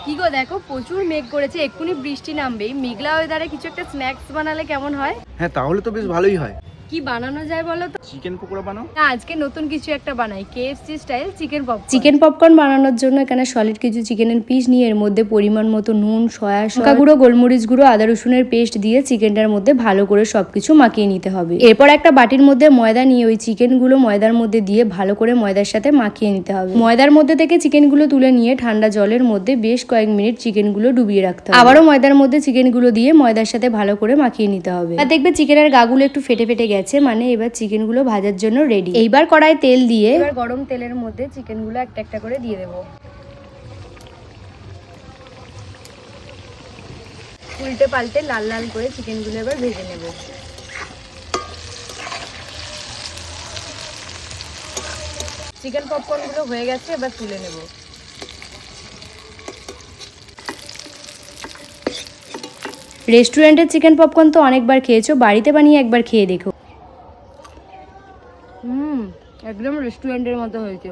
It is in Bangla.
কি গো দেখো প্রচুর মেঘ করেছে, এক্ষুনি বৃষ্টি নামবেই। মেঘলা ওয়েদারে কিছু একটা স্ন্যাক্স বানালে কেমন হয়? হ্যাঁ, তাহলে তো বেশ ভালোই হয়। কি বানানো যায় বলো তো? চিকেন পকোড়া বানাও। না, আজকে নতুন কিছু একটা বানাই, KFC স্টাইল চিকেন পপকর্ন বানানোর জন্য এখানে সলিড কিছু চিকেনের পিস নিয়ে এর মধ্যে পরিমাণ মতো নুন, সয়া সস, লঙ্কা গুঁড়ো, গোলমরিচ গুঁড়ো, আদা রসুনের পেস্ট দিয়ে চিকেনটার মধ্যে ভালো করে সবকিছু মাখিয়ে নিতে হবে। এরপর একটা বাটির মধ্যে ময়দা নিয়ে ওই চিকেনগুলো ময়দার মধ্যে দিয়ে ভালো করে ময়দার সাথে মাখিয়ে নিতে হবে। ময়দার মধ্যে থেকে চিকেনগুলো তুলে নিয়ে ঠান্ডা জলের মধ্যে বেশ কয়েক মিনিট চিকেনগুলো ডুবিয়ে রাখতে হবে। আবারও ময়দার মধ্যে চিকেনগুলো দিয়ে ময়দার সাথে ভালো করে মাখিয়ে নিতে হবে। আর দেখবে চিকেনের গাগুলো একটু ফেটে ফেটে গেছে, মানে এবার চিকেনগুলো ভাজার জন্য রেডি। এইবার কড়াই তেল দিয়ে এবার গরম তেলের মধ্যে চিকেনগুলো একটা একটা করে দিয়ে দেবো। উল্টে পাল্টে লাল লাল করে চিকেনগুলো এবার ভেজে নেব। চিকেন পপকর্নগুলো হয়ে গেছে, এবার তুলে নেব। রেস্টুরেন্টের চিকেন পপকর্ন তো অনেকবার খেয়েছো, বাড়িতে বানিয়ে একবার খেয়ে দেখো। একদম রেস্টুরেন্টের মতো হয়েছে।